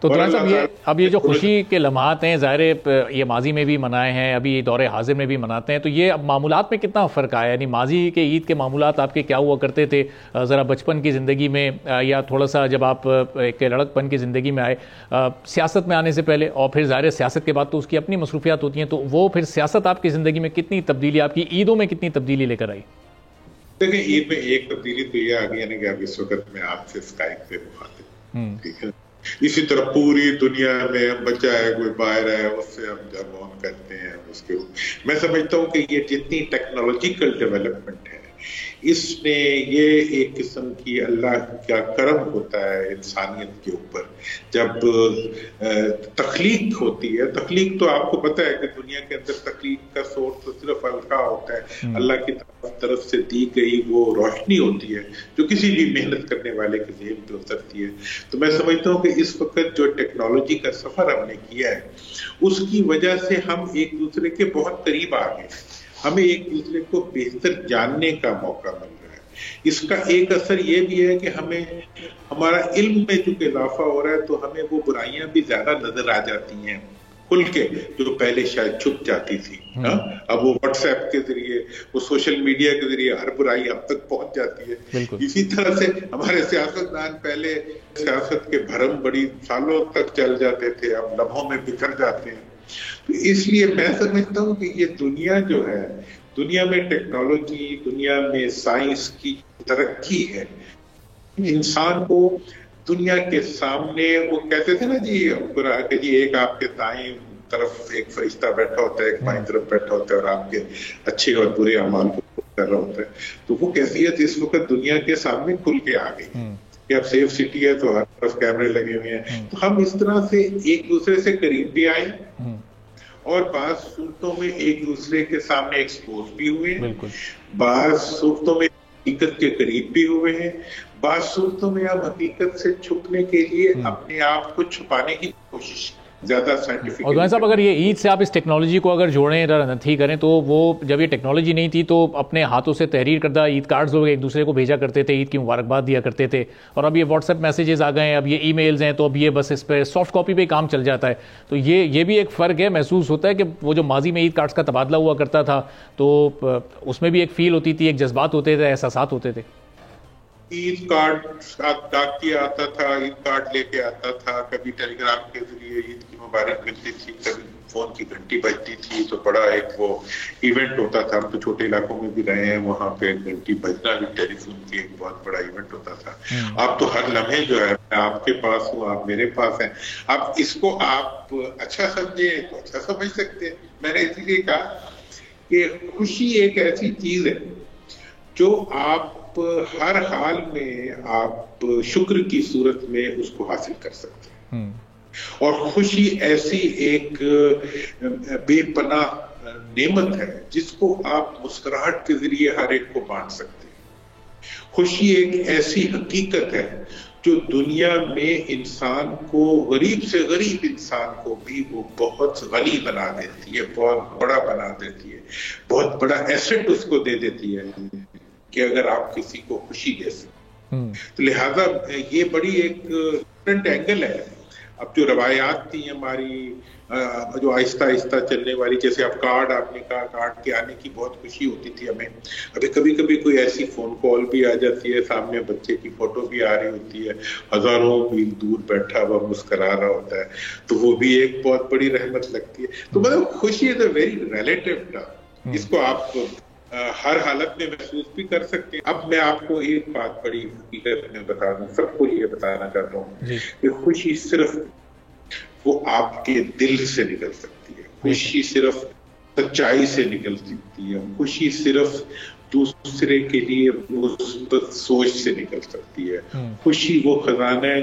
تو دوران صاحب اب یہ جو خوشی کے لمحات ہیں ظاہر یہ ماضی میں بھی منائے ہیں, ابھی دور حاضر میں بھی مناتے ہیں, تو یہ اب معمولات میں کتنا فرق آیا؟ یعنی ماضی کے عید کے معمولات آپ کے کیا ہوا کرتے تھے ذرا بچپن کی زندگی میں, یا تھوڑا سا جب آپ ایک لڑک پن کی زندگی میں آئے سیاست میں آنے سے پہلے, اور پھر ظاہر سیاست کے بعد تو اس کی اپنی مصروفیات ہوتی ہیں, تو وہ پھر سیاست آپ کی زندگی میں کتنی تبدیلی, آپ کی عیدوں میں کتنی تبدیلی لے کر آئی؟ دیکھیں عید میں ایک تبدیلی تو یہ آ گئی ہے کہ اب اس وقت میں آپ سے اسکائپ پہ مخاطب, ٹھیک ہے. اسی طرح پوری دنیا میں بچہ ہے کوئی باہر ہے اس سے ہم جب آن کرتے ہیں اس کے. میں سمجھتا ہوں کہ یہ جتنی ٹیکنالوجیکل ڈیولپمنٹ ہے اس میں یہ ایک قسم کی اللہ کا کرم ہوتا ہے انسانیت کے اوپر. جب تخلیق ہوتی ہے, تخلیق تو آپ کو پتہ ہے کہ دنیا کے اندر تخلیق کا سورس تو صرف القا ہوتا ہے, اللہ کی طرف سے دی گئی وہ روشنی ہوتی ہے جو کسی بھی محنت کرنے والے کے ذہن پہ اترتی ہے. تو میں سمجھتا ہوں کہ اس وقت جو ٹیکنالوجی کا سفر ہم نے کیا ہے اس کی وجہ سے ہم ایک دوسرے کے بہت قریب آ گئے, ہمیں ایک دوسرے کو بہتر جاننے کا موقع مل رہا ہے. اس کا ایک اثر یہ بھی ہے کہ ہمیں ہمارا علم میں چونکہ اضافہ ہو رہا ہے تو ہمیں وہ برائیاں بھی زیادہ نظر آ جاتی ہیں کھل کے, جو پہلے شاید چھپ جاتی تھی. اب وہ واٹس ایپ کے ذریعے, وہ سوشل میڈیا کے ذریعے ہر برائی ہم تک پہنچ جاتی ہے. اسی طرح سے ہمارے سیاستدان پہلے سیاست کے بھرم بڑی سالوں تک چل جاتے تھے, اب لمحوں میں بکھر جاتے ہیں. تو اس لیے میں سمجھتا ہوں کہ یہ دنیا جو ہے, دنیا میں ٹیکنالوجی, دنیا میں سائنس کی ترقی ہے, انسان کو دنیا کے سامنے, وہ کہتے تھے نا جی ایک آپ کے دائیں طرف ایک فرشتہ بیٹھا ہوتا ہے, ایک بائیں طرف بیٹھا ہوتا ہے اور آپ کے اچھے اور برے اعمال کو کر رہا ہوتا ہے. تو وہ کیفیت اس وقت دنیا کے سامنے کھل کے آ گئی کہ اب سیف سٹی ہے تو ہر طرف کیمرے لگے ہوئے ہیں. تو ہم اس طرح سے ایک دوسرے سے قریب بھی آئے اور بعض صورتوں میں ایک دوسرے کے سامنے ایکسپوز بھی ہوئے ہیں, بعض صورتوں میں حقیقت کے قریب بھی ہوئے ہیں, بعض صورتوں میں آپ حقیقت سے چھپنے کے لیے اپنے آپ کو چھپانے کی کوشش زیادہ سائنٹیفک. اور صاحب اگر یہ عید سے آپ اس ٹیکنالوجی کو اگر جوڑیں نتھی کریں تو وہ جب یہ ٹیکنالوجی نہیں تھی تو اپنے ہاتھوں سے تحریر کردہ عید کارڈز لوگ ایک دوسرے کو بھیجا کرتے تھے, عید کی مبارکباد دیا کرتے تھے, اور اب یہ واٹس ایپ میسیجز آ گئے ہیں, اب یہ ای میلز ہیں, تو اب یہ بس اس پہ سافٹ کاپی پہ کام چل جاتا ہے. تو یہ بھی ایک فرق ہے, محسوس ہوتا ہے کہ وہ جو ماضی میں عید کارڈز کا تبادلہ ہوا کرتا تھا تو اس میں بھی ایک فیل ہوتی تھی, ایک جذبات ہوتے تھے, احساسات ہوتے تھے. عید کارڈ ڈاک کیا آتا تھا, عید کارڈ لے کے آتا تھا, کبھی ٹیلی گرام کے ذریعے عید کی مبارک ملتی تھی, کبھی فون کی گھنٹی بجتی تھی تو بڑا ایک وہ ایونٹ ہوتا تھا. ہم تو چھوٹے علاقوں میں بھی رہے ہیں, وہاں پہ گھنٹی بجنا بھی ٹیلی فون کی ایک بہت بڑا ایونٹ ہوتا تھا. اب تو ہر لمحے جو ہے میں آپ کے پاس ہوں, آپ میرے پاس ہیں. اب اس کو آپ اچھا سمجھیں تو اچھا سمجھ سکتے ہیں. میں نے اسی لیے کہا کہ خوشی ایک ایسی چیز ہے جو آپ ہر حال میں آپ شکر کی صورت میں اس کو حاصل کر سکتے ہیں. اور خوشی ایسی ایک بے پناہ نعمت ہے جس کو آپ مسکراہٹ کے ذریعے ہر ایک کو بانٹ سکتے ہیں. خوشی ایک ایسی حقیقت ہے جو دنیا میں انسان کو, غریب سے غریب انسان کو بھی وہ بہت غنی بنا دیتی ہے, بہت بڑا بنا دیتی ہے, بہت بڑا ایسٹ اس کو دے دیتی ہے کہ اگر آپ کسی کو خوشی دے سکیں. تو لہذا یہ بڑی ایک ڈفرنٹ اینگل ہے. اب جو روایات تھی ہماری جو آہستہ آہستہ چلنے والی, جیسے اب کارڈ آپ نے کہا, کارڈ کے آنے کی بہت خوشی ہوتی تھی ہمیں. ابھی کبھی کبھی کوئی ایسی فون کال بھی آ جاتی ہے, سامنے بچے کی فوٹو بھی آ رہی ہوتی ہے, ہزاروں میل دور بیٹھا ہوا مسکرا رہا ہوتا ہے, تو وہ بھی ایک بہت بڑی رحمت لگتی ہے. تو مطلب خوشی از اے ویری ریلیٹیو ٹرم, اس کو آپ ہر حالت میں محسوس بھی کر سکتے ہیں. اب میں آپ کو ایک بات بڑی حقیقت میں بتا دوں, سب کو یہ بتانا چاہتا ہوں کہ خوشی صرف وہ آپ کے دل سے نکل سکتی ہے, خوشی صرف سچائی سے نکل سکتی ہے, خوشی صرف دوسرے کے لیے مثبت سوچ سے نکل سکتی ہے. خوشی وہ خزانہ ہے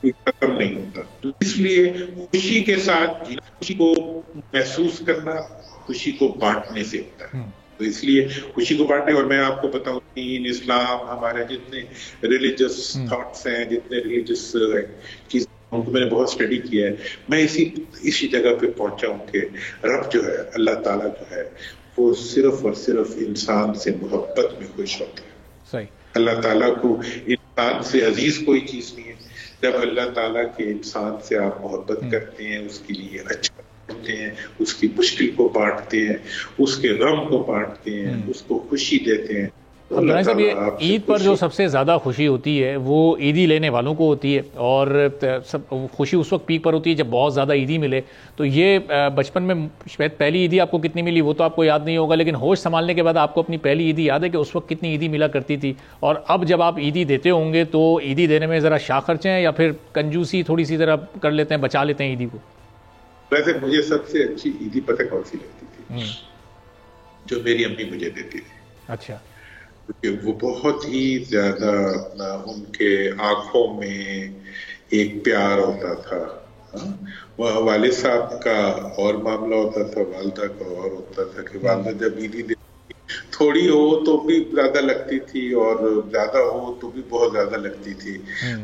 کوئی ختم نہیں ہوتا. اس لیے خوشی کے ساتھ خوشی کو محسوس کرنا خوشی کو بانٹنے سے ہوتا ہے. تو اس لیے خوشی کو بانٹنے, اور میں آپ کو بتاؤں دین, اسلام, ہمارے جتنے ریلیجس تھاٹس ہیں, جتنے ریلیجس چیزیں ان کو میں نے بہت اسٹڈی کیا ہے, میں اسی جگہ پہ پہنچا ہوں کہ رب جو ہے, اللہ تعالیٰ جو ہے, وہ صرف اور صرف انسان سے محبت میں خوش ہوتے ہیں. اللہ تعالیٰ کو انسان سے عزیز کوئی چیز نہیں ہے. جب اللہ تعالیٰ کے انسان سے آپ محبت کرتے ہیں، اس کے لیے اچھا کرتے ہیں، اس کی مشکل کو بانٹتے ہیں، اس کے غم کو بانٹتے ہیں، اس کو خوشی دیتے ہیں. عبدالرحمن صاحب، یہ عید پر جو سب سے زیادہ خوشی ہوتی ہے وہ عیدی لینے والوں کو ہوتی ہے، اور سب خوشی اس وقت پیک پر ہوتی ہے جب بہت زیادہ عیدی ملے. تو یہ بچپن میں شاید پہلی عیدی آپ کو کتنی ملی وہ تو آپ کو یاد نہیں ہوگا، لیکن ہوش سنبھالنے کے بعد آپ کو اپنی پہلی عیدی یاد ہے کہ اس وقت کتنی عیدی ملا کرتی تھی؟ اور اب جب آپ عیدی دیتے ہوں گے تو عیدی دینے میں ذرا شاہ خرچے ہیں یا پھر کنجوسی تھوڑی سی ذرا کر لیتے ہیں، بچا لیتے ہیں عیدی کو؟ ویسے مجھے سب سے اچھی عیدی پتہ کون سی لگتی تھی؟ جو میری امی مجھے دیتی تھی. اچھا. وہ بہت ہی زیادہ ان کے آنکھوں میں ایک پیار ہوتا تھا. والد صاحب کا اور معاملہ ہوتا تھا، والدہ کا اور ہوتا تھا کہ والدہ جب عیدی دیتی تھوڑی ہو تو بھی زیادہ لگتی تھی اور زیادہ ہو تو بھی بہت زیادہ لگتی تھی.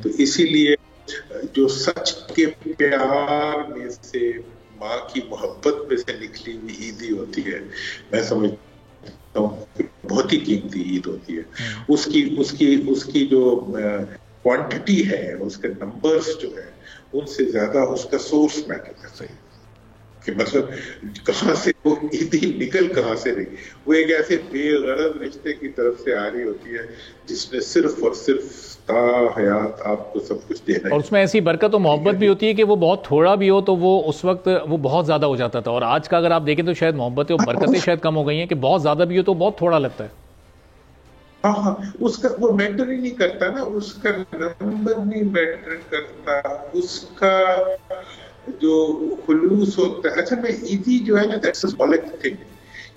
تو اسی لیے جو سچ کے پیار میں سے، ماں کی محبت میں سے نکلی ہوئی عیدی ہوتی ہے، میں سمجھتا ہوں بہت ہی قیمتی عید ہوتی ہے. اس کی جو کوانٹٹی ہے، اس کے نمبرز جو ہے، ان سے زیادہ اس کا سورس میٹر کرتا ہے کہ مطلب کہاں سے وہ عیدی نکل کہاں سے رہی. وہ ایک ایسے بے غرض رشتے کی طرف سے آ رہی ہوتی ہے جس میں صرف اور صرف تا حیات آپ کو سب کچھ دینا ہے. اور اس میں ایسی برکت و محبت بھی ہوتی ہے کہ وہ بہت تھوڑا بھی ہو تو وہ اس وقت وہ بہت زیادہ ہو جاتا تھا، اور آج کا اگر آپ دیکھیں تو شاید محبتیں اور برکتیں شاید کم ہو گئی ہیں کہ بہت زیادہ بھی ہو تو بہت تھوڑا لگتا ہے. ہاں، اس کا وہ میٹر ہی نہیں کرتا نا، اس کا نمبر نہیں میٹر کرتا، اس کا جو خلوص ہوتا ہے. اچھا میں عیدی جو ہے نا دیٹس اے سمبولک تھنگ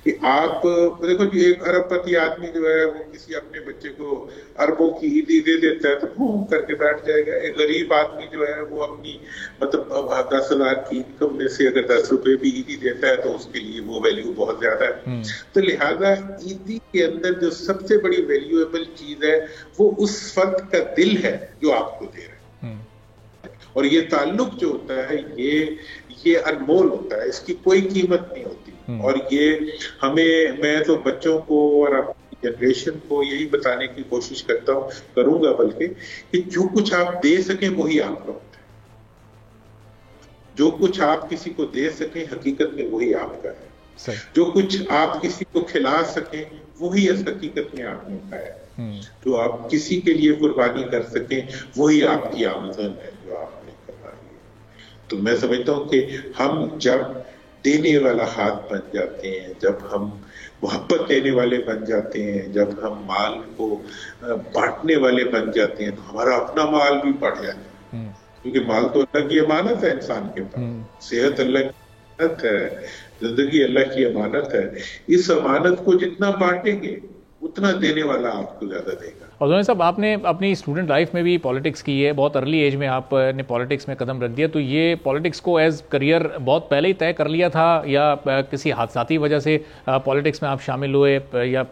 کہ آپ دیکھو جی ایک ارب پتی آدمی جو ہے وہ کسی اپنے بچے کو اربوں کی عیدی دے دیتا ہے تو گھوم کر کے بیٹھ جائے گا. ایک غریب آدمی جو ہے وہ اپنی مطلب 10,000 کی انکم میں سے اگر 10 روپے بھی عیدی دیتا ہے تو اس کے لیے وہ ویلیو بہت زیادہ ہے. تو لہٰذا عیدی کے اندر جو سب سے بڑی ویلیویبل چیز ہے وہ اس فرد کا دل ہے جو آپ کو دے رہا ہے، اور یہ تعلق جو ہوتا ہے یہ انمول ہوتا ہے، اس کی کوئی قیمت نہیں ہوتی. اور یہ میں تو بچوں کو اور اپنی جنریشن کو یہی بتانے کی کوشش کروں گا بلکہ کہ جو کچھ آپ دے سکیں وہی آپ کا ہوتا ہے. جو کچھ آپ کسی کو دے سکیں حقیقت میں وہی آپ کا ہے. جو کچھ آپ کسی کو کھلا سکیں وہی حقیقت میں آپ نے کھایا ہے. جو آپ کسی کے لیے قربانی کر سکیں وہی آپ کی آمدن ہے جو آپ نے کروائی ہے. تو میں سمجھتا ہوں کہ ہم جب دینے والا ہاتھ بن جاتے ہیں، جب ہم محبت دینے والے بن جاتے ہیں، جب ہم مال کو بانٹنے والے بن جاتے ہیں تو ہمارا اپنا مال بھی بڑھ جاتا ہے. کیونکہ مال تو اللہ کی امانت ہے انسان کے پاس، صحت اللہ کی امانت ہے، زندگی اللہ کی امانت ہے. اس امانت کو جتنا بانٹیں گے اتنا دینے والا آپ کو زیادہ دے گا. اور دونوں صاحب آپ نے اپنی اسٹوڈنٹ لائف میں بھی پالیٹکس کی ہے، بہت ارلی ایج میں آپ نے پالیٹکس میں قدم رکھ دیا، تو یہ پالیٹکس کو ایز کریئر بہت پہلے ہی طے کر لیا تھا یا کسی حادثاتی وجہ سے پالیٹکس میں آپ شامل ہوئے، یا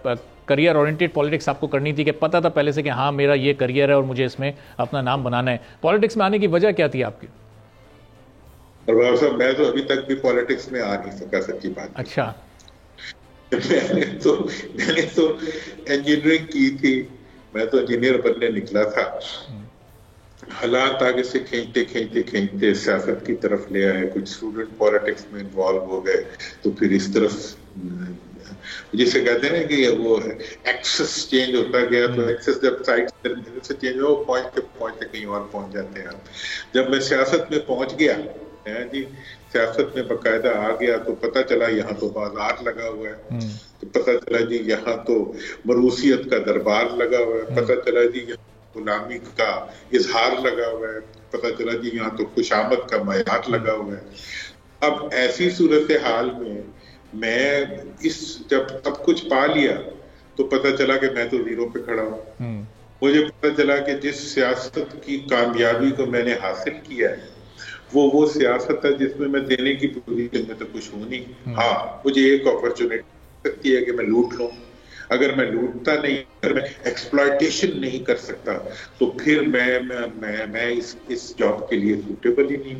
کریئر اورینٹیڈ پالیٹکس آپ کو کرنی تھی کہ پتہ تھا پہلے سے کہ ہاں میرا یہ کریئر ہے اور مجھے اس میں اپنا نام بنانا ہے؟ پالیٹکس میں آنے کی وجہ کیا تھی آپ کی؟ اور صاحب میں تو ابھی تک بھی پالیٹکس میں آ نہیں سکا، سچی بات. اچھا. میں نے تو انجینئرنگ کی تھی، میں تو انجینئر بننے نکلا تھا. حالات آگے سے کھینچتے سیاست کی طرف لے آئے، کچھ اسٹوڈنٹ پالیٹکس میں انوالو ہو گئے تو پھر اس طرف جسے کہتے ہیں کہ وہ ایکسس چینج ہوتا گیا. تو ایکسس جب سائڈ سے چینج ہو پہنچتے کہیں اور پہنچ جاتے ہیں. جب میں سیاست میں پہنچ گیا جی، سیاست میں باقاعدہ آ گیا تو پتہ چلا یہاں تو بازار لگا ہوا ہے، تو پتہ چلا جی یہاں تو مروثیت کا دربار لگا ہوا ہے، پتہ چلا جی یہاں غلامی کا اظہار لگا ہوا ہے، پتہ چلا جی یہاں تو خوشامد کا معیار لگا ہوا ہے. اب ایسی صورتحال میں جب سب کچھ پا لیا تو پتہ چلا کہ میں تو زیرو پہ کھڑا ہوں. مجھے پتہ چلا کہ جس سیاست کی کامیابی کو میں نے حاصل کیا ہے وہ سیاست ہے جس میں دینے کی پوزیشن میں تو کچھ ہوں نہیں. ہاں مجھے ایک اپرچونٹی سکتی ہے کہ میں لوٹ لوں. اگر میں لوٹتا نہیں، اگر میں ایکسپلائٹیشن نہیں کر سکتا تو پھر میں اس جاب کے لیے سوٹیبل ہی نہیں.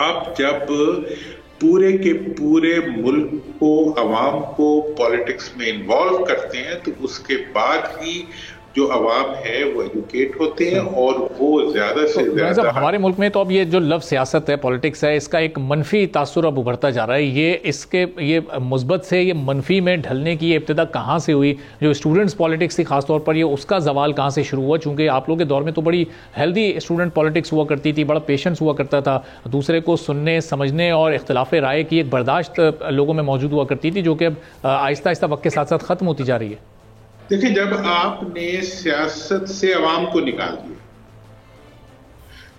آپ جب پورے کے پورے ملک کو، عوام کو پالیٹکس میں انوالو کرتے ہیں تو اس کے بعد ہی جو عوام ہے وہ ایجوکیٹ ہوتے ہیں اور وہ زیادہ سے زیادہ. ہمارے ملک میں تو اب یہ جو لفظ سیاست ہے، پالیٹکس ہے، اس کا ایک منفی تاثر اب ابھرتا جا رہا ہے. یہ مثبت سے یہ منفی میں ڈھلنے کی ابتدا کہاں سے ہوئی؟ جو اسٹوڈنٹس پالیٹکس تھی خاص طور پر، یہ اس کا زوال کہاں سے شروع ہوا؟ چونکہ آپ لوگ کے دور میں تو بڑی ہیلدی اسٹوڈنٹ پالیٹکس ہوا کرتی تھی، بڑا پیشنس ہوا کرتا تھا، دوسرے کو سننے سمجھنے اور اختلاف رائے کی ایک برداشت لوگوں میں موجود ہوا کرتی تھی، جو کہ اب آہستہ آہستہ وقت کے ساتھ ساتھ ختم ہوتی جا رہی ہے. دیکھیں، جب آپ نے سیاست سے عوام کو نکال دیا،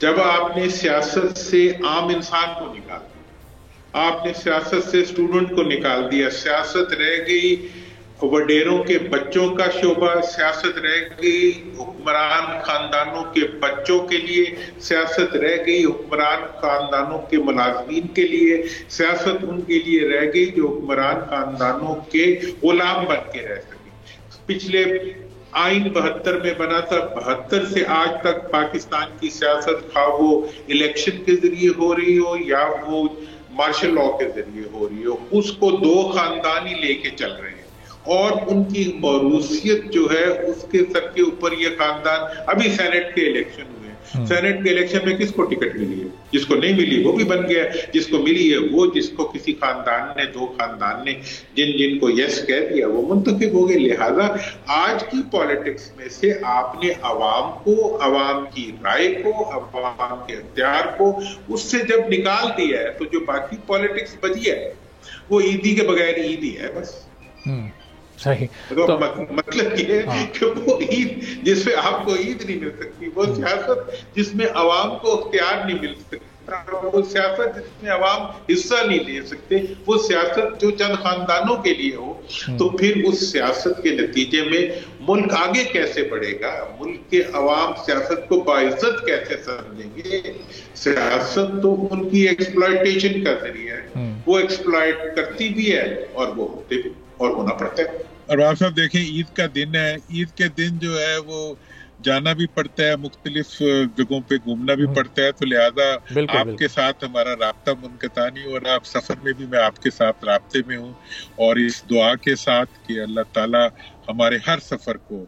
جب آپ نے سیاست سے عام انسان کو نکال دیا، آپ نے سیاست سے اسٹوڈنٹ کو نکال دیا، سیاست رہ گئی وڈیروں کے بچوں کا شعبہ، سیاست رہ گئی حکمران خاندانوں کے بچوں کے لیے، سیاست رہ گئی حکمران خاندانوں کے ملازمین کے لیے، سیاست ان کے لیے رہ گئی جو حکمران خاندانوں کے غلام بن کے رہ سکے. پچھلے آئین 72 میں بنا تھا، 72 سے آج تک پاکستان کی سیاست خواہ وہ الیکشن کے ذریعے ہو رہی ہو یا وہ مارشل لاء کے ذریعے ہو رہی ہو، اس کو دو خاندان ہی لے کے چل رہے ہیں اور ان کی موروثیت جو ہے اس کے سر کے اوپر یہ خاندان. ابھی سینٹ کے الیکشن ہوئے، سینٹ کے الیکشن میں کس کو ٹکٹ ملی ہے؟ جس کو نہیں ملی وہ بھی بن گیا، جس کو ملی ہے وہ، جس کو کسی خاندان نے، دو خاندان نے جن کو یس کہہ دیا وہ منتخب ہو گئے. لہذا آج کی پالیٹکس میں سے آپ نے عوام کو، عوام کی رائے کو، عوام کے اختیار کو اس سے جب نکال دیا ہے تو جو باقی پالیٹکس بچی ہے وہ عیدی کے بغیر عید ہی ہے بس. صحیح. مطلب یہ ہے کہ وہ عید جس میں آپ کو عید نہیں مل سکتی، وہ سیاست جس میں عوام کو اختیار نہیں مل سکتا، وہ سیاست جس میں عوام حصہ نہیں لے سکتے، وہ سیاست جو چند خاندانوں کے لیے ہو، تو پھر اس سیاست کے نتیجے میں ملک آگے کیسے بڑھے گا؟ ملک کے عوام سیاست کو باعزت کیسے سمجھیں گے؟ سیاست تو ان کی ایکسپلائٹیشن کا ذریعہ ہے، وہ ایکسپلائٹ کرتی بھی ہے اور وہ ہوتے بھی اور ہونا پڑتا ہے. ارباب صاحب دیکھیں، عید کا دن ہے، عید کے دن جو ہے وہ جانا بھی پڑتا ہے، مختلف جگہوں پہ گھومنا بھی پڑتا ہے، تو لہذا آپ کے ساتھ ہمارا رابطہ منقطع نہیں ہو رہا. آپ سفر میں بھی میں آپ کے ساتھ رابطے میں ہوں، اور اس دعا کے ساتھ کہ اللہ تعالیٰ ہمارے ہر سفر کو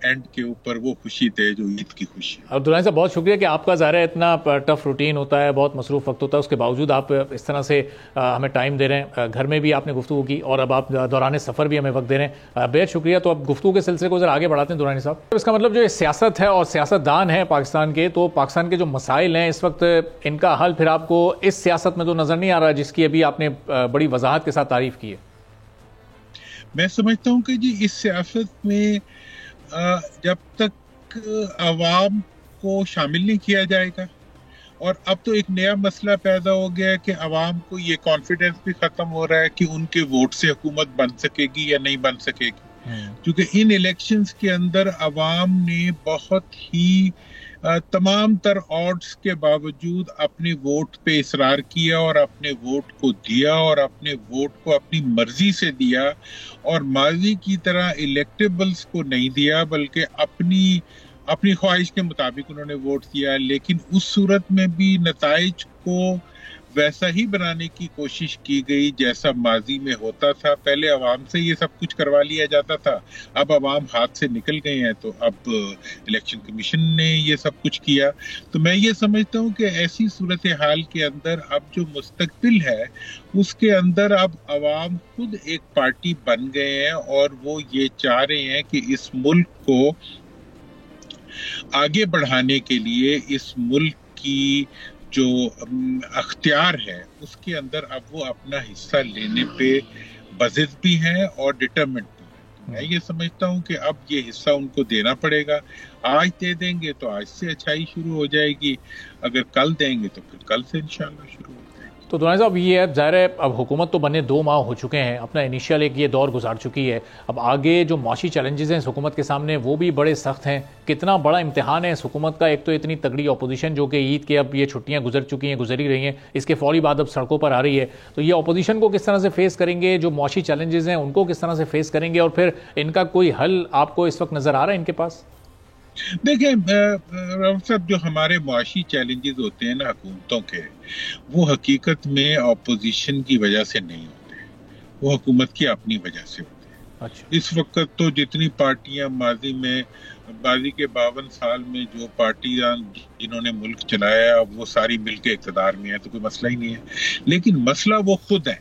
اینڈ کے اوپر وہ خوشی دے جو عید کی خوشی. عبداللہ صاحب بہت شکریہ کہ آپ کا ظاہر ہے اتنا ٹف روٹین ہوتا ہے، بہت مصروف وقت ہوتا ہے، اس کے باوجود آپ اس طرح سے ہمیں ٹائم دے رہے ہیں. گھر میں بھی آپ نے گفتگو کی اور اب آپ دوران سفر بھی ہمیں وقت دے رہے ہیں، بہت شکریہ. تو اب گفتگو کے سلسلے کو ذرا آگے بڑھاتے ہیں دورانی صاحب. اس کا مطلب جو سیاست ہے اور سیاست دان ہے پاکستان کے، تو پاکستان کے جو مسائل ہیں اس وقت ان کا حل پھر آپ کو اس سیاست میں تو نظر نہیں آ رہا جس کی ابھی آپ نے بڑی وضاحت کے ساتھ تعریف کی ہے. میں سمجھتا ہوں کہ جی اس سیاست میں جب تک عوام کو شامل نہیں کیا جائے گا، اور اب تو ایک نیا مسئلہ پیدا ہو گیا ہے کہ عوام کو یہ کانفیڈنس بھی ختم ہو رہا ہے کہ ان کے ووٹ سے حکومت بن سکے گی یا نہیں بن سکے گی، کیونکہ ان الیکشنز کے اندر عوام نے بہت ہی تمام تر آڈز کے باوجود اپنے ووٹ پہ اصرار کیا اور اپنے ووٹ کو دیا، اور اپنے ووٹ کو اپنی مرضی سے دیا، اور ماضی کی طرح الیکٹیبلز کو نہیں دیا بلکہ اپنی خواہش کے مطابق انہوں نے ووٹ دیا. لیکن اس صورت میں بھی نتائج کو ویسا ہی بنانے کی کوشش کی گئی جیسا ماضی میں ہوتا تھا. پہلے عوام سے یہ سب کچھ کروا لیا جاتا تھا، اب عوام ہاتھ سے نکل گئے ہیں تو اب الیکشن کمیشن نے یہ سب کچھ کیا. تو میں یہ سمجھتا ہوں کہ ایسی صورتحال کے اندر اب جو مستقبل ہے اس کے اندر اب عوام خود ایک پارٹی بن گئے ہیں، اور وہ یہ چاہ رہے ہیں کہ اس ملک کو آگے بڑھانے کے لیے اس ملک کی جو اختیار ہے اس کے اندر اب وہ اپنا حصہ لینے پہ بضد بھی ہیں اور ڈٹرمنٹ بھی ہیں. میں یہ سمجھتا ہوں کہ اب یہ حصہ ان کو دینا پڑے گا. آج دے دیں گے تو آج سے اچھائی شروع ہو جائے گی، اگر کل دیں گے تو پھر کل سے انشاءاللہ شروع ہو جائے گی. تو دورانی صاحب یہ ہے ظاہر ہے اب حکومت تو بنے 2 ماہ ہو چکے ہیں، اپنا انیشیل ایک یہ دور گزار چکی ہے، اب آگے جو معاشی چیلنجز ہیں اس حکومت کے سامنے وہ بھی بڑے سخت ہیں. کتنا بڑا امتحان ہے اس حکومت کا؟ ایک تو اتنی تگڑی اپوزیشن جو کہ عید کے اب یہ چھٹیاں گزر چکی ہیں، گزر ہی رہی ہیں، اس کے فوری بعد اب سڑکوں پر آ رہی ہے. تو یہ اپوزیشن کو کس طرح سے فیس کریں گے؟ جو معاشی چیلنجز ہیں ان کو کس طرح سے فیس کریں گے؟ اور پھر ان کا کوئی حل آپ کو اس وقت نظر آ رہا ہے ان کے پاس؟ دیکھیں صاحب، جو ہمارے معاشی چیلنجز ہوتے ہیں نا حکومتوں کے، وہ حقیقت میں اپوزیشن کی وجہ سے نہیں ہوتے، وہ حکومت کی اپنی وجہ سے ہوتے ہیں۔ اچھا، اس وقت تو جتنی پارٹیاں ماضی کے 52 سال میں جو پارٹیاں جنہوں نے ملک چلایا وہ ساری مل کے اقتدار میں ہے، تو کوئی مسئلہ ہی نہیں ہے۔ لیکن مسئلہ وہ خود ہے۔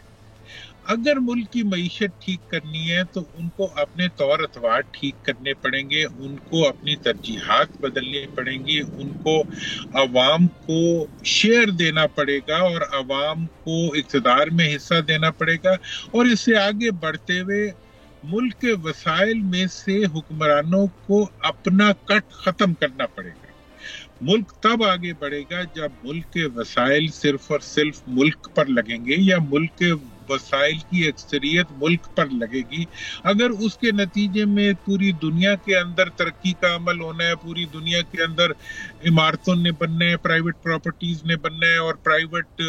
اگر ملک کی معیشت ٹھیک کرنی ہے تو ان کو اپنے طور اطوار ٹھیک کرنے پڑیں گے، ان کو اپنی ترجیحات بدلنی پڑیں گی، ان کو عوام کو شیئر دینا پڑے گا اور عوام کو اقتدار میں حصہ دینا پڑے گا، اور اس سے آگے بڑھتے ہوئے ملک کے وسائل میں سے حکمرانوں کو اپنا کٹ ختم کرنا پڑے گا۔ ملک تب آگے بڑھے گا جب ملک کے وسائل صرف اور صرف ملک پر لگیں گے، یا ملک کے وسائل کی اکثریت ملک پر لگے گی۔ اگر اس کے نتیجے میں پوری دنیا کے اندر ترقی کا عمل ہونا ہے، پوری دنیا کے اندر عمارتوں نے بننا ہے، پرائیویٹ پراپرٹیز نے بننا ہے، اور پرائیویٹ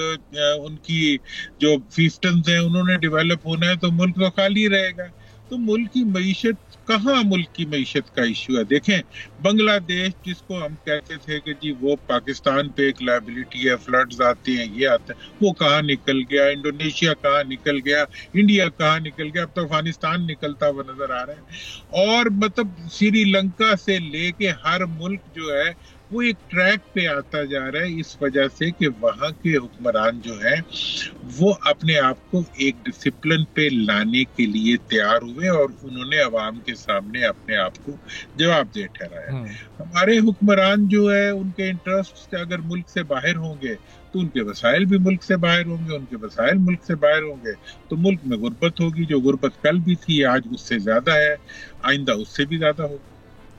ان کی جو فیسٹنز ہیں انہوں نے ڈیولپ ہونا ہے، تو ملک تو خالی رہے گا۔ تو ملک کی معیشت کہاں ملک کی معیشت کا ایشو ہے؟ دیکھیں بنگلہ دیش جس کو ہم کہتے تھے کہ جی وہ پاکستان پہ ایک لائبلٹی ہے، فلڈز آتے ہیں، یہ آتے ہیں، وہ کہاں نکل گیا؟ انڈونیشیا کہاں نکل گیا؟ انڈیا کہاں نکل گیا؟ اب تو افغانستان نکلتا ہوا نظر آ رہا ہے۔ اور مطلب سری لنکا سے لے کے ہر ملک جو ہے وہ ایک ٹریک پہ آتا جا رہا ہے، اس وجہ سے کہ وہاں کے حکمران جو ہیں وہ اپنے آپ کو ایک ڈسپلن پہ لانے کے لیے تیار ہوئے، اور انہوں نے عوام کے سامنے اپنے آپ کو جواب دہ ٹھہرایا۔ ہمارے حکمران جو ہے ان کے انٹرسٹ اگر ملک سے باہر ہوں گے تو ان کے وسائل بھی ملک سے باہر ہوں گے، ان کے وسائل ملک سے باہر ہوں گے تو ملک میں غربت ہوگی، جو غربت کل بھی تھی آج اس سے زیادہ ہے، آئندہ اس سے بھی زیادہ ہوگی۔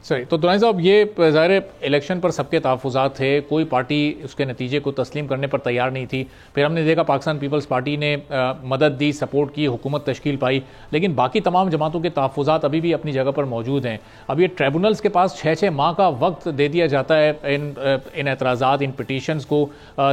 صحیح۔ تو دورانی صاحب، یہ ظاہر الیکشن پر سب کے تحفظات تھے، کوئی پارٹی اس کے نتیجے کو تسلیم کرنے پر تیار نہیں تھی، پھر ہم نے دیکھا پاکستان پیپلز پارٹی نے مدد دی، سپورٹ کی، حکومت تشکیل پائی، لیکن باقی تمام جماعتوں کے تحفظات ابھی بھی اپنی جگہ پر موجود ہیں۔ اب یہ ٹریبونلز کے پاس 6 ماہ کا وقت دے دیا جاتا ہے ان اعتراضات، ان پٹیشنز کو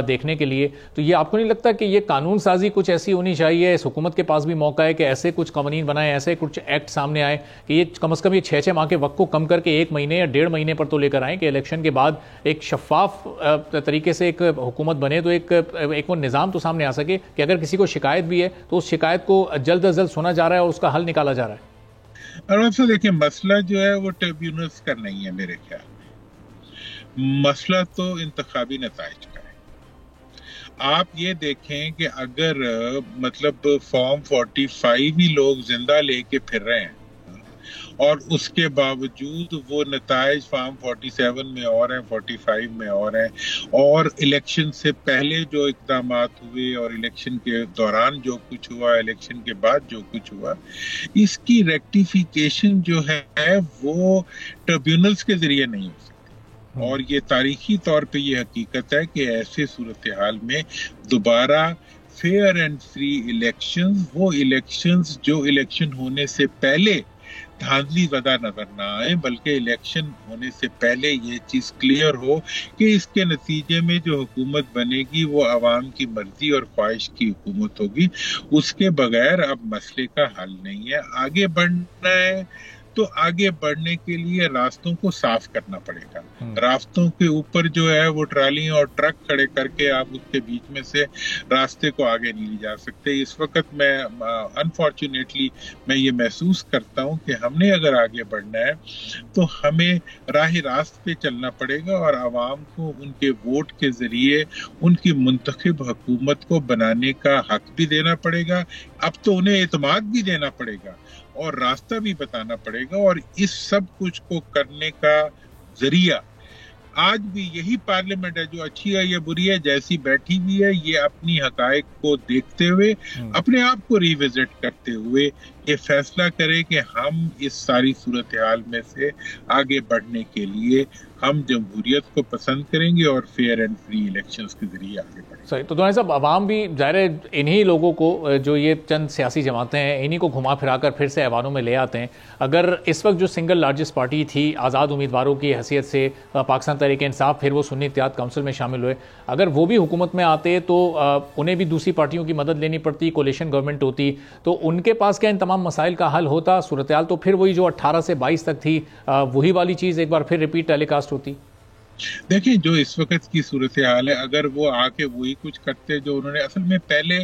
دیکھنے کے لیے، تو یہ آپ کو نہیں لگتا کہ یہ قانون سازی کچھ ایسی ہونی چاہیے، اس حکومت کے پاس بھی موقع ہے کہ ایسے کچھ قوانین بنائیں، ایسے کچھ ایکٹ سامنے آئے کہ یہ کم از کم یہ 6 ماہ کے وقت کو کم کر کے 1 مہینے یا 1.5 مہینے پر تو لے کر آئیں کہ الیکشن کے بعد ایک شفاف طریقے سے ایک حکومت بنے، تو ایک وہ نظام تو سامنے آ سکے کہ اگر کسی کو شکایت بھی ہے تو اس شکایت کو جلد از جلد سنا جا رہا ہے اور اس کا حل نکالا جا رہا ہے۔ اور آپ سے دیکھیں مسئلہ جو ہے وہ ٹریبیونلز کا نہیں ہے، میرے خیال میں مسئلہ تو انتخابی نتائج کا ہے۔ آپ یہ دیکھیں کہ اگر مطلب فارم 45 ہی لوگ زندہ لے کے پھر رہے ہیں اور اس کے باوجود وہ نتائج فارم 47 میں اور ہیں، 45 میں اور ہیں، اور الیکشن سے پہلے جو اقدامات ہوئے اور الیکشن کے دوران جو کچھ ہوا، الیکشن کے بعد جو کچھ ہوا، اس کی ریکٹیفیکیشن جو ہے وہ ٹریبیونلز کے ذریعے نہیں ہو سکتی۔ اور یہ تاریخی طور پہ یہ حقیقت ہے کہ ایسے صورتحال میں دوبارہ فیئر اینڈ فری الیکشنز، وہ الیکشنز جو الیکشن ہونے سے پہلے دھاندلی زدہ نظر نہ آئے، بلکہ الیکشن ہونے سے پہلے یہ چیز کلیئر ہو کہ اس کے نتیجے میں جو حکومت بنے گی وہ عوام کی مرضی اور خواہش کی حکومت ہوگی۔ اس کے بغیر اب مسئلے کا حل نہیں ہے۔ آگے بڑھنا ہے تو آگے بڑھنے کے لیے راستوں کو صاف کرنا پڑے گا۔ راستوں کے اوپر جو ہے وہ ٹرالیاں اور ٹرک کھڑے کر کے آپ اس کے بیچ میں سے راستے کو آگے نہیں لے جا سکتے۔ اس وقت میں انفارچونیٹلی میں یہ محسوس کرتا ہوں کہ ہم نے اگر آگے بڑھنا ہے تو ہمیں راہ راست پہ چلنا پڑے گا اور عوام کو ان کے ووٹ کے ذریعے ان کی منتخب حکومت کو بنانے کا حق بھی دینا پڑے گا۔ اب تو انہیں اعتماد بھی دینا پڑے گا اور راستہ بھی بتانا پڑے گا، اور اس سب کچھ کو کرنے کا ذریعہ آج بھی یہی پارلیمنٹ ہے جو اچھی ہے یا بری ہے، جیسی بیٹھی ہوئی ہے، یہ اپنی حقائق کو دیکھتے ہوئے اپنے آپ کو ریوزٹ کرتے ہوئے یہ فیصلہ کرے کہ ہم اس ساری صورتحال میں سے آگے بڑھنے کے لیے ہم جمہوریت کو پسند کریں گے اور فیئر اینڈ فری الیکشنز کے ذریعے آگے بڑھیں گے. صحیح. تو دونوں صاحب عوام بھی ظاہر ہے انہی لوگوں کو جو یہ چند سیاسی جماعتیں ہیں انہی کو گھما پھرا کر پھر سے ایوانوں میں لے آتے ہیں. اگر اس وقت جو سنگل لارجسٹ پارٹی تھی آزاد امیدواروں کی حیثیت سے پاکستان تحریک انصاف، پھر وہ سنی اتحاد کونسل میں شامل ہوئے، اگر وہ بھی حکومت میں آتے تو انہیں بھی دوسری پارٹیوں کی مدد لینی پڑتی، کولیشن گورنمنٹ ہوتی، تو ان کے پاس کیا ان تمام مسائل کا حل ہوتا؟ صورتحال تو پھر وہی جو 18 سے 22 تک تھی وہی والی چیز ایک بار پھر ریپیٹ ٹیلی کاسٹ ہوتی. دیکھیں جو اس وقت کی صورتحال ہے، اگر وہ آ کے وہی کچھ کرتے جو انہوں نے اصل میں پہلے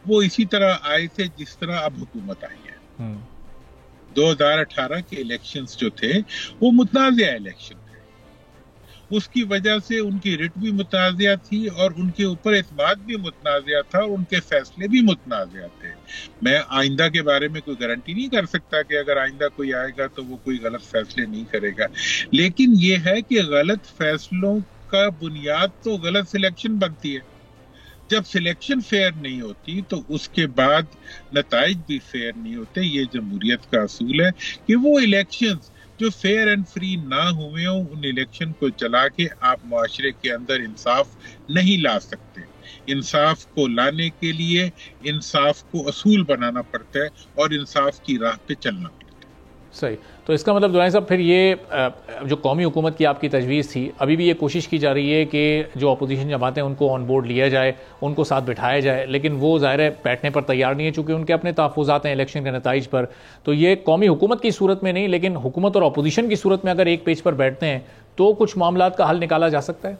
وہ اسی طرح آئے تھے جس طرح اب حکومت آئی ہے. 2018 کے الیکشنز جو تھے وہ متنازع الیکشن تھے، اس کی وجہ سے ان کی رٹ بھی متنازع تھی اور ان کے اوپر اعتماد بھی متنازع تھا اور ان کے فیصلے بھی متنازع تھے. میں آئندہ کے بارے میں کوئی گارنٹی نہیں کر سکتا کہ اگر آئندہ کوئی آئے گا تو وہ کوئی غلط فیصلے نہیں کرے گا، لیکن یہ ہے کہ غلط فیصلوں کا بنیاد تو غلط سلیکشن بنتی ہے. جب سلیکشن فیئر نہیں ہوتی تو اس کے بعد نتائج بھی فیئر نہیں ہوتے. یہ جمہوریت کا اصول ہے کہ وہ الیکشنز جو فیئر اینڈ فری نہ ہوئے ہوں ان الیکشن کو چلا کے آپ معاشرے کے اندر انصاف نہیں لا سکتے. انصاف کو لانے کے لیے انصاف کو اصول بنانا پڑتا ہے اور انصاف کی راہ پہ چلنا پڑتا ہے. صحیح. تو اس کا مطلب دورانی صاحب پھر یہ جو قومی حکومت کی آپ کی تجویز تھی، ابھی بھی یہ کوشش کی جا رہی ہے کہ جو اپوزیشن جماعتیں ان کو آن بورڈ لیا جائے، ان کو ساتھ بٹھایا جائے، لیکن وہ ظاہر ہے بیٹھنے پر تیار نہیں ہے چونکہ ان کے اپنے تحفظات ہیں الیکشن کے نتائج پر. تو یہ قومی حکومت کی صورت میں نہیں لیکن حکومت اور اپوزیشن کی صورت میں اگر ایک پیج پر بیٹھتے ہیں تو کچھ معاملات کا حل نکالا جا سکتا ہے.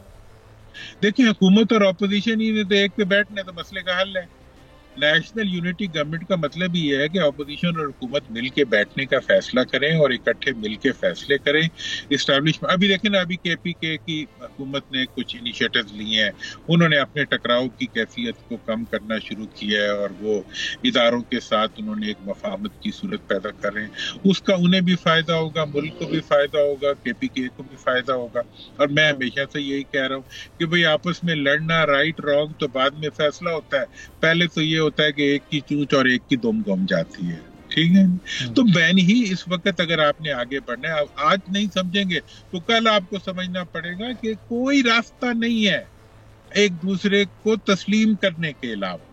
دیکھیں حکومت اور اپوزیشن ہی نے تو ایک پہ بیٹھنے تو مسئلے کا حل ہے. نیشنل یونٹی گورنمنٹ کا مطلب یہ ہے کہ اپوزیشن اور حکومت مل کے بیٹھنے کا فیصلہ کریں اور اکٹھے مل کے فیصلے کریں. اسٹیبلشمنٹ ابھی دیکھیں نا، ابھی کے پی کے کی حکومت نے کچھ انیشیٹوز لیے ہیں، انہوں نے اپنے ٹکراؤ کی کیفیت کو کم کرنا شروع کیا ہے اور وہ اداروں کے ساتھ انہوں نے ایک مفاہمت کی صورت پیدا کر رہے ہیں. اس کا انہیں بھی فائدہ ہوگا، ملک کو بھی فائدہ ہوگا، کے پی کے کو بھی فائدہ ہوگا. اور میں ہمیشہ سے یہی کہہ رہا ہوں کہ بھئی آپس میں لڑنا رائٹ رانگ تو بعد میں فیصلہ ہوتا ہے، پہلے تو یہ ہوتا ہے کہ ایک کی چونچ اور ایک کی دم گم جاتی ہے. ٹھیک ہے، تو بین ہی اس وقت اگر آپ نے آگے بڑھنا ہے، آج نہیں سمجھیں گے تو کل آپ کو سمجھنا پڑے گا کہ کوئی راستہ نہیں ہے ایک دوسرے کو تسلیم کرنے کے علاوہ.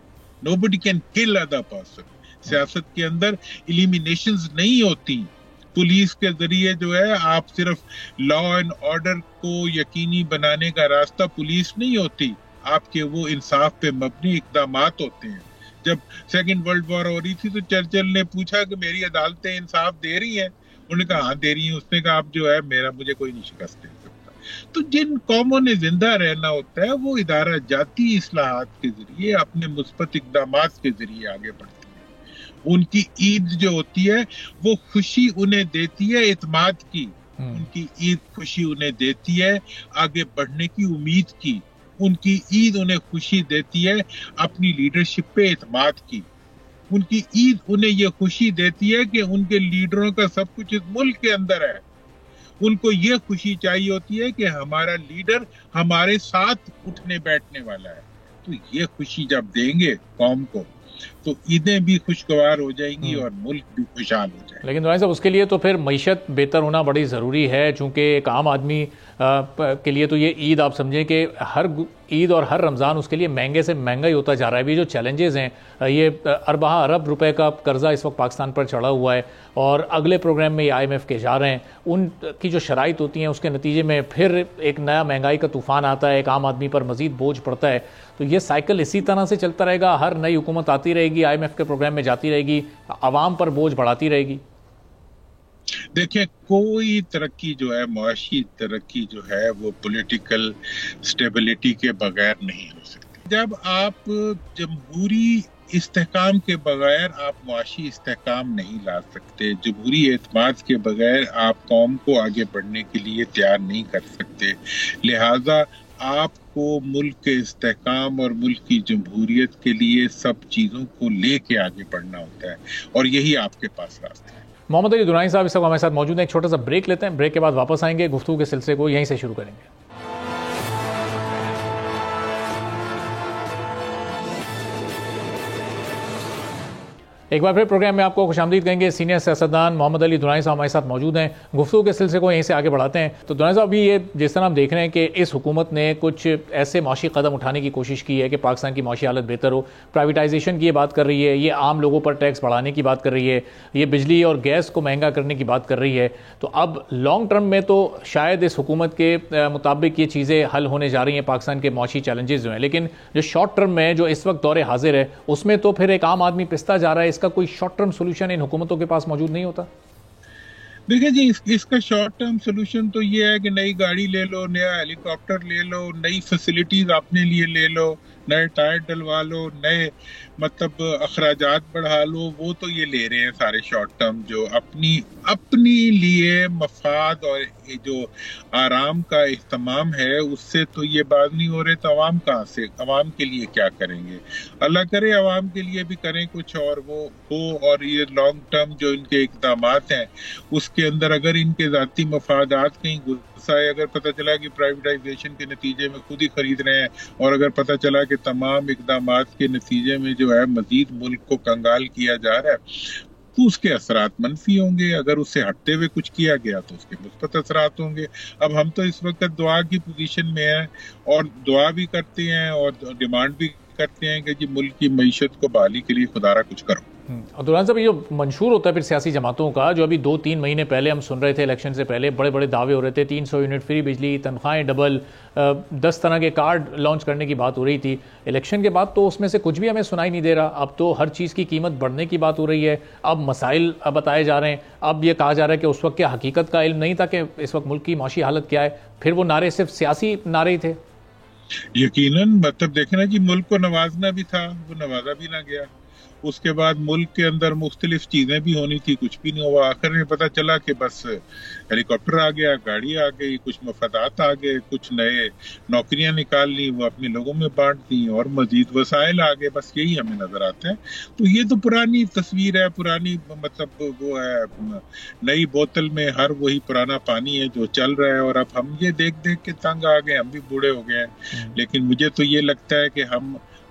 Nobody can kill other person. سیاست کے اندر ایلیمینیشنز نہیں ہوتی. پولیس کے ذریعے جو ہے آپ صرف لا اینڈ آرڈر کو یقینی بنانے کا راستہ پولیس نہیں ہوتی، آپ کے وہ انصاف پہ مبنی اقدامات ہوتے ہیں. جب سیکنڈ ورلڈ وار ہو رہی تھی تو چرچل نے پوچھا کہ میری عدالتیں انصاف دے رہی ہیں؟ انہوں نے کہا ہاں دے رہی ہیں. اس نے کہا اب جو ہے مجھے کوئی نہیں شکست دے سکتا. تو جن قوموں نے زندہ رہنا ہوتا ہے وہ ادارہ جاتی اصلاحات کے ذریعے اپنے مثبت اقدامات کے ذریعے آگے بڑھتی ہیں. ان کی عید جو ہوتی ہے وہ خوشی انہیں دیتی ہے اعتماد کی، ان کی عید خوشی انہیں دیتی ہے آگے بڑھنے کی امید کی. ان کی عید انہیں خوشی دیتی ہے اپنی لیڈرشپ پہ اعتماد کی. ان کی عید انہیں یہ خوشی دیتی ہے کہ ان کے لیڈروں کا سب کچھ اس ملک کے اندر ہے. ان کو یہ خوشی چاہیے ہوتی ہے کہ ہمارا لیڈر ہمارے ساتھ اٹھنے بیٹھنے والا ہے. تو یہ خوشی جب دیں گے قوم کو تو عیدیں بھی خوشگوار ہو جائیں گی اور ملک بھی خوشحال ہو جائے گا. لیکن دورانی صاحب اس کے لیے تو پھر معیشت بہتر ہونا بڑی ضروری ہے، چونکہ ایک عام آدمی کے لیے تو یہ عید آپ سمجھیں کہ ہر عید اور ہر رمضان اس کے لیے مہنگے سے مہنگا ہی ہوتا جا رہا ہے. ابھی جو چیلنجز ہیں، یہ 14 ارب روپے کا قرضہ اس وقت پاکستان پر چڑھا ہوا ہے اور اگلے پروگرام میں یہ IMF کے جا رہے ہیں. ان کی جو شرائط ہوتی ہیں اس کے نتیجے میں پھر ایک نیا مہنگائی کا طوفان آتا ہے، ایک عام آدمی پر مزید بوجھ پڑتا ہے. تو یہ سائیکل اسی طرح سے چلتا رہے گا، ہر نئی حکومت آتی رہے گی، IMF کے پروگرام میں جاتی رہے گی، عوام پر بوجھ بڑھاتی رہے گی. دیکھیں کوئی ترقی جو ہے، معاشی ترقی جو ہے وہ پولیٹیکل سٹیبلٹی کے بغیر نہیں ہو سکتی. جب آپ جمہوری استحکام کے بغیر آپ معاشی استحکام نہیں لا سکتے، جمہوری اعتماد کے بغیر آپ قوم کو آگے بڑھنے کے لیے تیار نہیں کر سکتے. لہٰذا آپ کو ملک کے استحکام اور ملک کی جمہوریت کے لیے سب چیزوں کو لے کے آگے بڑھنا ہوتا ہے اور یہی آپ کے پاس راستہ ہے. محمد علی درانی صاحب اس وقت ہمارے ساتھ موجود ہیں. ایک چھوٹا سا بریک لیتے ہیں، بریک کے بعد واپس آئیں گے، گفتگو کے سلسلے کو یہیں سے شروع کریں گے. ایک بار پھر پروگرام میں آپ کو خوشامدید کہیں گے. سینئر سیاستدان محمد علی دنائی صاحب ہمارے ساتھ موجود ہیں. گفتگو کے سلسلے کو یہیں سے آگے بڑھاتے ہیں. تو دنائی صاحب, ابھی یہ جس طرح ہم دیکھ رہے ہیں کہ اس حکومت نے کچھ ایسے معاشی قدم اٹھانے کی کوشش کی ہے کہ پاکستان کی معاشی حالت بہتر ہو. پرائیویٹائزیشن کی یہ بات کر رہی ہے, یہ عام لوگوں پر ٹیکس بڑھانے کی بات کر رہی ہے, یہ بجلی اور گیس کو مہنگا کرنے کی بات کر رہی ہے. تو اب لانگ ٹرم میں تو شاید اس حکومت کے مطابق یہ چیزیں حل ہونے جا رہی ہیں پاکستان کے معاشی چیلنجز جو ہیں, لیکن جو شارٹ ٹرم میں جو اس وقت دور حاضر ہے اس میں تو پھر ایک عام آدمی پستا جا رہا ہے. اس کا کوئی شارٹ ٹرم سولوشن ان حکومتوں کے پاس موجود نہیں ہوتا؟ دیکھیں جی, اس کا شارٹ ٹرم سولوشن تو یہ ہے کہ نئی گاڑی لے لو, نیا ہیلی کاپٹر لے لو, نئی فیسلٹیز اپنے لیے لے لو, نئے ٹائر ڈلوا لو, نئے مطلب اخراجات بڑھا لو. وہ تو یہ لے رہے ہیں سارے شارٹ ٹرم, جو اپنی لیے مفاد اور جو آرام کا اہتمام ہے اس سے تو یہ باز نہیں ہو رہے. تو عوام کہاں سے, عوام کے لیے کیا کریں گے؟ اللہ کرے عوام کے لیے بھی کریں کچھ اور وہ ہو. اور یہ لانگ ٹرم جو ان کے اقدامات ہیں اس کے اندر اگر ان کے ذاتی مفادات کہیں گھسائے, اگر پتہ چلا کہ پرائیویٹائزیشن کے نتیجے میں خود ہی خرید رہے ہیں, اور اگر پتہ چلا کہ تمام اقدامات کے نتیجے میں جو ہے مزید ملک کو کنگال کیا جا رہا ہے, تو اس کے اثرات منفی ہوں گے. اگر اس سے ہٹتے ہوئے کچھ کیا گیا تو اس کے مثبت اثرات ہوں گے. اب ہم تو اس وقت دعا کی پوزیشن میں ہیں, اور دعا بھی کرتے ہیں اور ڈیمانڈ بھی کرتے ہیں کہ جی ملک کی معیشت کو بحالی کے لیے خدا را کچھ کرو. عبدالرحمان صاحب, یہ جو منشور ہوتا ہے پھر سیاسی جماعتوں کا, جو ابھی 2-3 مہینے پہلے ہم سن رہے تھے الیکشن سے پہلے بڑے بڑے دعوے ہو رہے تھے, 300 یونٹ فری بجلی, تنخواہیں ڈبل, 10 طرح کے کارڈ لانچ کرنے کی بات ہو رہی تھی. الیکشن کے بعد تو اس میں سے کچھ بھی ہمیں سنائی نہیں دے رہا. اب تو ہر چیز کی قیمت بڑھنے کی بات ہو رہی ہے, اب مسائل بتائے جا رہے ہیں. اب یہ کہا جا رہا ہے کہ اس وقت کیا حقیقت کا علم نہیں تھا کہ اس وقت ملک کی معاشی حالت کیا ہے؟ پھر وہ نعرے صرف سیاسی نعرے ہی تھے. یقیناً مطلب دیکھنا جی, ملک کو نوازنا بھی تھا, وہ نوازا بھی نہ گیا. اس کے بعد ملک کے اندر مختلف چیزیں بھی ہونی تھی, کچھ بھی نہیں ہوا. آخر میں پتہ چلا کہ بس ہیلی کاپٹر آ گیا, گاڑی آ گئی, کچھ مفادات آ گئے, کچھ نئے نوکریاں نکال لی, وہ اپنے لوگوں میں بانٹ دی, اور مزید وسائل آ گئے. بس یہی ہمیں نظر آتا ہے. تو یہ تو پرانی تصویر ہے, پرانی مطلب وہ ہے, نئی بوتل میں ہر وہی پرانا پانی ہے جو چل رہا ہے. اور اب ہم یہ دیکھ کے تنگ آ گئے, ہم بھی بوڑھے ہو گئے ہیں. لیکن مجھے تو یہ لگتا ہے کہ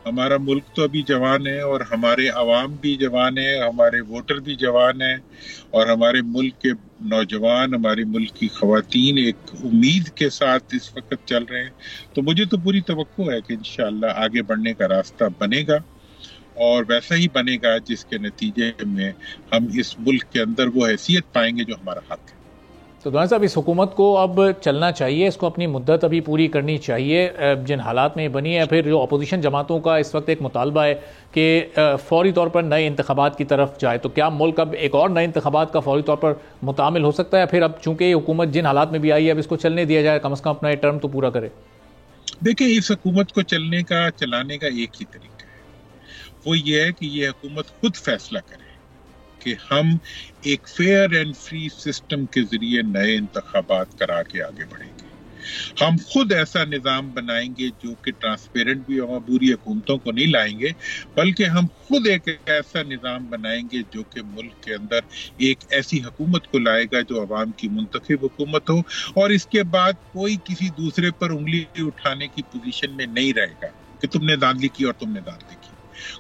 ہمارا ملک تو ابھی جوان ہے, اور ہمارے عوام بھی جوان ہیں, ہمارے ووٹر بھی جوان ہیں, اور ہمارے ملک کے نوجوان, ہمارے ملک کی خواتین ایک امید کے ساتھ اس وقت چل رہے ہیں. تو مجھے تو پوری توقع ہے کہ انشاءاللہ آگے بڑھنے کا راستہ بنے گا, اور ویسا ہی بنے گا جس کے نتیجے میں ہم اس ملک کے اندر وہ حیثیت پائیں گے جو ہمارا حق ہے. تو دنائی صاحب, اس حکومت کو اب چلنا چاہیے, اس کو اپنی مدت ابھی پوری کرنی چاہیے جن حالات میں بنی ہے. پھر جو اپوزیشن جماعتوں کا اس وقت ایک مطالبہ ہے کہ فوری طور پر نئے انتخابات کی طرف جائے, تو کیا ملک اب ایک اور نئے انتخابات کا فوری طور پر متعامل ہو سکتا ہے؟ پھر اب چونکہ یہ حکومت جن حالات میں بھی آئی ہے, اب اس کو چلنے دیا جائے, کم از کم اپنا یہ ٹرم تو پورا کرے. دیکھیں, اس حکومت کو چلانے کا ایک ہی طریقہ ہے, وہ یہ ہے کہ یہ حکومت خود فیصلہ کرے کہ ہم ایک فیئر اینڈ فری سسٹم کے ذریعے نئے انتخابات کرا کے آگے بڑھیں گے. ہم خود ایسا نظام بنائیں گے جو کہ ٹرانسپیرنٹ بھی ہو, بری حکومتوں کو نہیں لائیں گے, بلکہ ہم خود ایک ایسا نظام بنائیں گے جو کہ ملک کے اندر ایک ایسی حکومت کو لائے گا جو عوام کی منتخب حکومت ہو, اور اس کے بعد کوئی کسی دوسرے پر انگلی اٹھانے کی پوزیشن میں نہیں رہے گا کہ تم نے دھاندلی کی اور تم نے دھاندلی کی.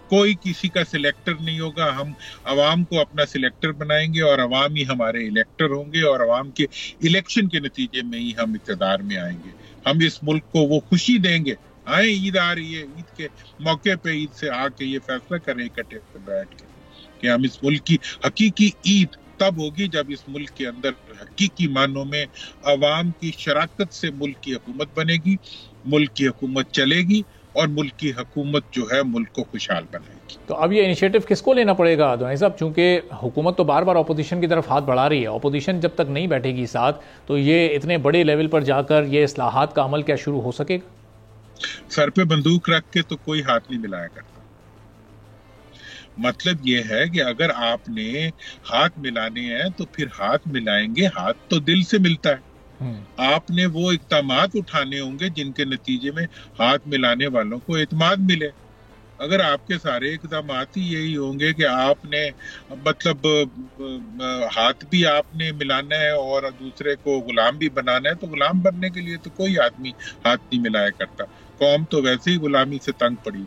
کوئی کسی کا سلیکٹر نہیں ہوگا. ہم عوام کو اپنا سلیکٹر بنائیں گے, اور عوام ہی ہمارے الیکٹر ہوں گے, اور عوام کے الیکشن کے نتیجے میں ہی ہم اقتدار میں آئیں گے. ہم اس ملک کو وہ خوشی دیں گے, آئیں عید آ رہی ہے, عید کے موقع پہ عید سے آ کے یہ فیصلہ کریں اکٹھے بیٹھ کے کہ ہم اس ملک کی حقیقی عید تب ہوگی جب اس ملک کے اندر حقیقی معنوں میں عوام کی شراکت سے ملک کی حکومت بنے گی, ملک کی حکومت چلے گی, اور ملک کی حکومت جو ہے ملک کو خوشحال بنائے گی. تو اب یہ انیشیٹو کس کو لینا پڑے گا دنائی صاحب؟ چونکہ حکومت تو بار بار اپوزیشن کی طرف ہاتھ بڑھا رہی ہے, اپوزیشن جب تک نہیں بیٹھے گی ساتھ تو یہ اتنے بڑے لیول پر جا کر یہ اصلاحات کا عمل کیا شروع ہو سکے گا؟ سر پہ بندوق رکھ کے تو کوئی ہاتھ نہیں ملایا کرتا. مطلب یہ ہے کہ اگر آپ نے ہاتھ ملانے ہیں تو پھر ہاتھ ملائیں گے, ہاتھ تو دل سے ملتا ہے. آپ نے وہ اقدامات اٹھانے ہوں گے جن کے نتیجے میں ہاتھ ملانے والوں کو اعتماد ملے. اگر آپ کے سارے اقدامات ہی یہی ہوں گے کہ آپ نے مطلب ہاتھ بھی آپ نے ملانا ہے اور دوسرے کو غلام بھی بنانا ہے, تو غلام بننے کے لیے تو کوئی آدمی ہاتھ نہیں ملایا کرتا. قوم تو ویسے ہی غلامی سے تنگ پڑی.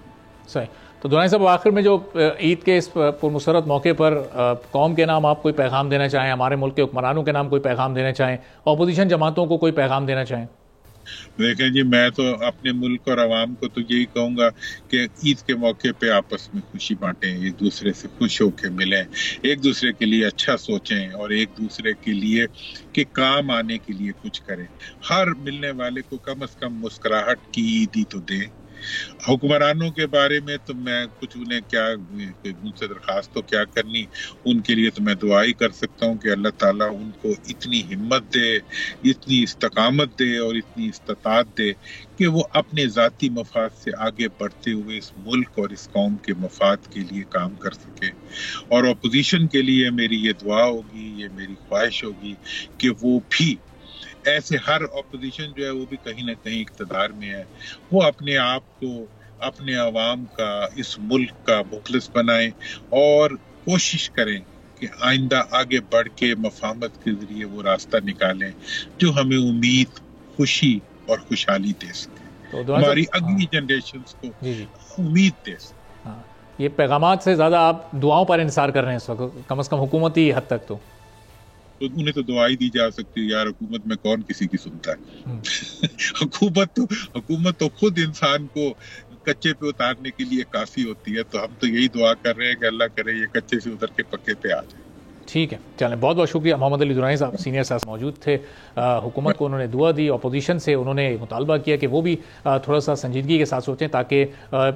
صحیح. تو دورانی صاحب آخر میں جو عید کے اس پرمسرت موقع پر قوم کے نام آپ کوئی پیغام دینا چاہیں, ہمارے ملک کے حکمرانوں کے نام کوئی پیغام دینا چاہیں, اپوزیشن جماعتوں کو کوئی پیغام دینا چاہیں؟ دیکھیں جی, میں تو اپنے ملک اور عوام کو تو یہی کہوں گا کہ عید کے موقع پہ آپس میں خوشی بانٹیں, ایک دوسرے سے خوش ہو کے ملیں, ایک دوسرے کے لیے اچھا سوچیں اور ایک دوسرے کے لیے کہ کام آنے کے لیے کچھ کریں. ہر ملنے والے کو کم از کم مسکراہٹ کی عید ہی تو دیں. حکمرانوں کے بارے میں تو میں کچھ انہیں کیا ان سے درخواست تو کیا کرنی, ان کے لیے تو میں دعا ہی کر سکتا ہوں کہ اللہ تعالیٰ ان کو اتنی ہمت دے, اتنی استقامت دے اور اتنی استطاعت دے کہ وہ اپنے ذاتی مفاد سے آگے بڑھتے ہوئے اس ملک اور اس قوم کے مفاد کے لیے کام کر سکے. اور اپوزیشن کے لیے میری یہ دعا ہوگی, یہ میری خواہش ہوگی کہ وہ بھی ایسے, ہر اپوزیشن جو ہے وہ بھی کہیں نہ کہیں اقتدار میں ہے, وہ اپنے آپ کو اپنے عوام کا, اس ملک کا مخلص بنائیں اور کوشش کریں کہ آئندہ آگے بڑھ کے مفاہمت کے ذریعے وہ راستہ نکالیں جو ہمیں امید, خوشی اور خوشحالی دے سکے, ہماری اگلی جنریشنز کو امید دے سکے. یہ پیغامات سے زیادہ آپ دعاؤں پر انحصار کر رہے ہیں اس وقت, کم از کم حکومتی حد تک تو انہیں تو دعائی دی جا سکتی ہے یار, حکومت میں کون کسی کی سنتا ہے. حکومت تو خود انسان کو کچے پہ اتارنے کے لیے کافی ہوتی ہے. تو ہم تو یہی دعا کر رہے ہیں کہ اللہ کرے یہ کچے سے اتر کے پکے پہ آ جائے. ٹھیک ہے, چلیں, بہت بہت شکریہ. محمد علی درانی صاحب سینئر سیاست موجود تھے, حکومت کو انہوں نے دعا دی, اپوزیشن سے انہوں نے مطالبہ کیا کہ وہ بھی تھوڑا سا سنجیدگی کے ساتھ سوچیں تاکہ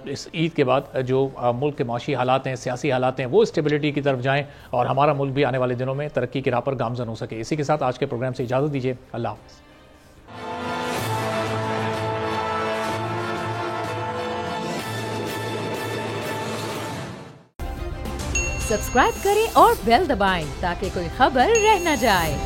اس عید کے بعد جو ملک کے معاشی حالات ہیں, سیاسی حالات ہیں, وہ اسٹیبلٹی کی طرف جائیں اور ہمارا ملک بھی آنے والے دنوں میں ترقی کی راہ پر گامزن ہو سکے. اسی کے ساتھ آج کے پروگرام سے اجازت دیجیے. اللہ حافظ. سبسکرائب کریں اور بیل دبائیں تاکہ کوئی خبر رہ نہ جائے.